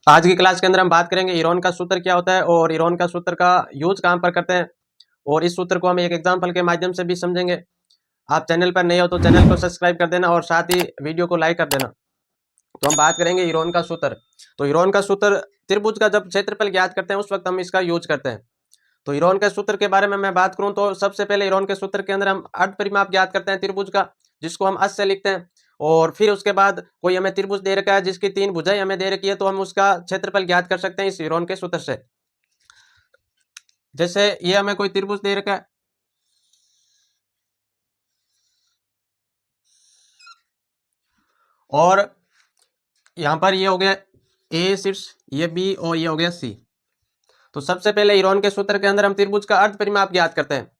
आज की क्लास के अंदर हम बात करेंगे हीरोन का सूत्र क्या होता है और हीरोन का सूत्र का यूज कहाँ पर करते हैं, और इस सूत्र को हम एक एग्जाम्पल के माध्यम से भी समझेंगे। आप चैनल पर नए हो तो चैनल को सब्सक्राइब कर देना और साथ ही वीडियो को लाइक कर देना। तो हम बात करेंगे हीरोन का सूत्र। तो हीरोन का सूत्र त्रिभुज का जब क्षेत्रफल ज्ञात करते हैं उस वक्त हम इसका यूज करते हैं। तो हीरोन के सूत्र के बारे में मैं बात करूं तो सबसे पहले हीरोन के सूत्र के अंदर हम अर्धपरिमाप ज्ञात करते हैं त्रिभुज का, जिसको हम अस से लिखते हैं। और फिर उसके बाद कोई हमें त्रिभुज दे रखा है जिसकी 3 भुजाएं हमें दे रखी है, तो हम उसका क्षेत्रफल ज्ञात कर सकते हैं इस हीरोन के सूत्र से। जैसे ये हमें कोई त्रिभुज दे रखा है, और यहां पर ये हो गया ए शीर्ष, ये बी और ये हो गया सी। तो सबसे पहले हीरोन के सूत्र के अंदर हम त्रिभुज का अर्धपरिमाप ज्ञात करते हैं।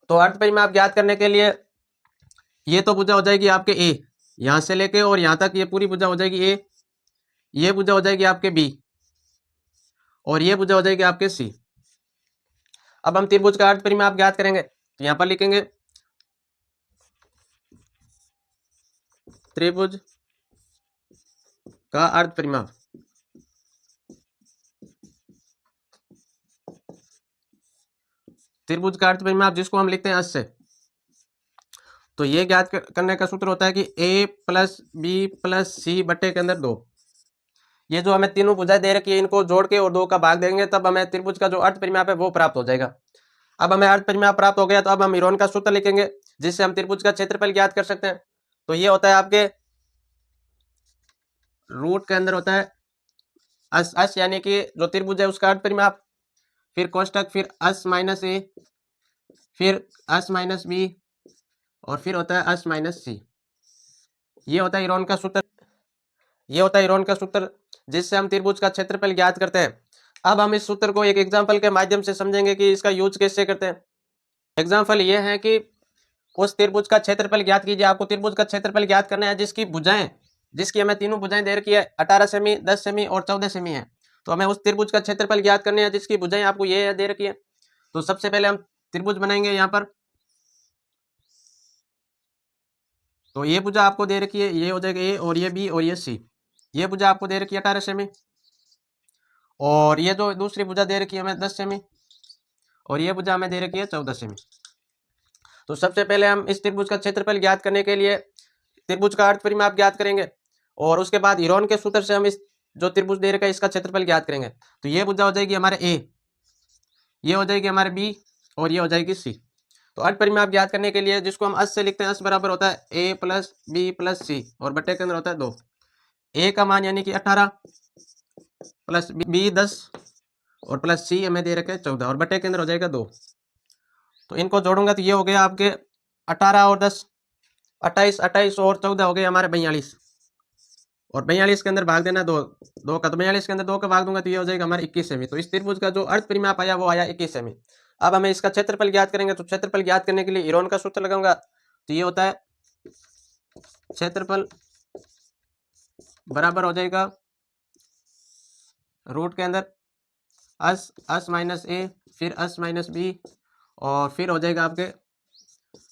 तो अर्धपरिमाप ज्ञात करने के लिए ये तो भुजा हो जाएगी आपके ए, यहां से लेके और यहां तक ये पूरी भुजा हो जाएगी ए, ये भुजा हो जाएगी आपके बी और ये भुजा हो जाएगी आपके सी। अब हम त्रिभुज का अर्धपरिमाप ज्ञात करेंगे, तो यहां पर लिखेंगे त्रिभुज का अर्धपरिमाप। त्रिभुज का अर्धपरिमाप जिसको हम लिखते हैं अस से। तो ये ज्ञात करने का सूत्र होता है कि a प्लस बी प्लस सी बटे के अंदर 2। ये जो हमें तीनों भुजाएं दे रखी है इनको जोड़ के और 2 का भाग देंगे तब हमें त्रिभुज का जो अर्धपरिमाप है वो प्राप्त हो जाएगा। अब हमें अर्धपरिमाप प्राप्त हो गया तो अब हम हीरोन का सूत्र लिखेंगे जिससे हम त्रिभुज का क्षेत्रफल ज्ञात कर सकते हैं। तो ये होता है आपके रूट के अंदर होता है अस यानी कि जो त्रिभुज है उसका अर्धपरिमाप, फिर कोष्टक, फिर अस माइनस ए, फिर अस माइनस बी और फिर होता है अस माइनस सी। ये होता है हीरोन का सूत्र। ये होता है हीरोन का सूत्र जिससे हम त्रिभुज का क्षेत्रफल ज्ञात करते हैं। अब हम इस सूत्र को एक एग्जाम्पल के माध्यम से समझेंगे कि इसका यूज कैसे करते हैं। एग्जाम्पल ये है कि उस त्रिभुज का क्षेत्रफल ज्ञात कीजिए। आपको त्रिभुज का क्षेत्रफल ज्ञात करना है जिसकी भुजाएं, जिसकी हमें तीनों भुजाएं दे रखी है 18 सेमी, 10 सेमी और 14 सेमी है। तो हमें उस त्रिभुज का क्षेत्रफल ज्ञात करने हैं जिसकी भुजाएं आपको ये दे रखी है। तो सबसे पहले हम त्रिभुज बनाएंगे यहाँ पर। तो ये भुजा आपको दे रखी है, ये हो जाएगा ए और ये बी और ये सी। ये भुजा आपको दे रखी है 18 सेमी, और ये जो दूसरी भुजा दे रखी है हमें 10 सेमी, और ये भुजा हमें दे रखी है 14 सेमी। तो सबसे पहले हम इस त्रिभुज का क्षेत्रफल ज्ञात करने के लिए त्रिभुज का अर्धपरिमाप ज्ञात करेंगे, और उसके बाद हीरोन के सूत्र से हम इस जो त्रिभुज दे रखा है इसका क्षेत्रफल ज्ञात करेंगे। तो ये भुजा हो जाएगी हमारे ए, ये हो जाएगी हमारे बी और ये हो जाएगी सी। तो अर्धपरिमाप ज्ञात करने के लिए जिसको हम अस से लिखते हैं, अस बराबर होता है ए प्लस बी प्लस सी और बटे के अंदर होता है 2। ए का मान यानी कि 18 प्लस बी 10 और प्लस सी हमें दे रखे 14 और बटे के अंदर हो जाएगा 2। तो इनको जोड़ूंगा तो ये हो गया आपके 18 और 10 28, 28 और 14 हो गए हमारे 42, और 42 के अंदर भाग देना 2 का, तो 42 के अंदर 2 का भाग दूंगा तो ये हो जाएगा हमारे 21 सेमी। तो इस त्रिभुज का जो अर्धपरिमाप आया वो आया 21 सेमी। अब हमें इसका क्षेत्रफल ज्ञात करेंगे। तो क्षेत्रफल ज्ञात करने के लिए हीरोन का सूत्र लगाऊंगा। तो ये होता है क्षेत्रफल बराबर हो जाएगा रूट के अंदर अस माइनस ए, फिर अस माइनस बी और फिर हो जाएगा आपके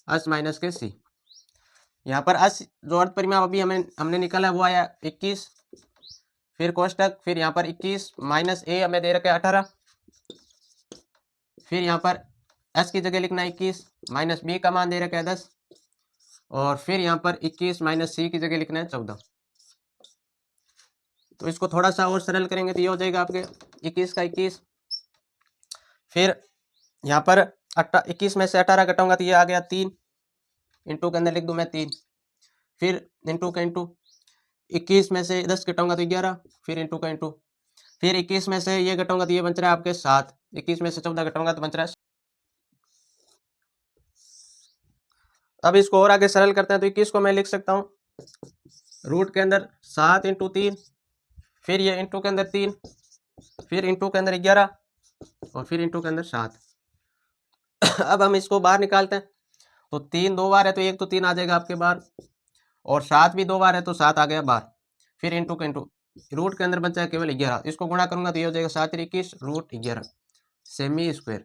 अस माइनस के सी। यहाँ पर अस जो अर्धपरिमाप अभी हमने निकाला वो आया 21, फिर कोष्टक, फिर यहाँ पर 21 माइनस ए हमें दे रखा है 18, फिर यहाँ पर एस की जगह लिखना है 21 माइनस बी का मान दे रखा है 10 और फिर यहाँ पर 21 माइनस सी की जगह लिखना है 14। तो इसको थोड़ा सा और सरल करेंगे तो ये हो जाएगा आपके 21 का 21, फिर यहाँ पर 21 में से 18 घटाऊंगा तो ये आ गया 3, इंटू के अंदर लिख दूं मैं 3, फिर इंटू का इंटू, 21 में से 10 घटाऊंगा तो 11, फिर इंटू का इंटू, फिर 21 में से ये घटाऊंगा तो ये बन रहा है आपके 7, 21 में से 14 घटाऊंगा तो बन रहा है। अब इसको और आगे सरल करते हैं तो 21 को मैं लिख सकता हूँ रूट के अंदर 7 इंटू 3, फिर ये इंटू के अंदर 3, फिर इंटू के अंदर 11 और फिर इंटू के अंदर 7। अब हम इसको बाहर निकालते हैं। तो 3 2 बार है तो 1 तो 3 आ जाएगा आपके बाहर, और 7 भी 2 बार है तो 7 आ गया बाहर, फिर इंटू के इंटू, रूट के अंदर बचा है केवल 11। इसको गुणा करूंगा तो ये हो जाएगा 7 21 रूट 11 सेमी स्क्वायर।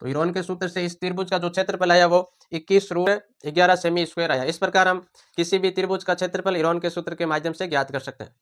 तो हीरोन के सूत्र से इस त्रिभुज का जो क्षेत्रफल आया वो 21 रूट 11 सेमी स्क्वायर आया। इस प्रकार हम किसी भी त्रिभुज का क्षेत्रफल हीरोन के सूत्र के माध्यम से ज्ञात कर सकते हैं।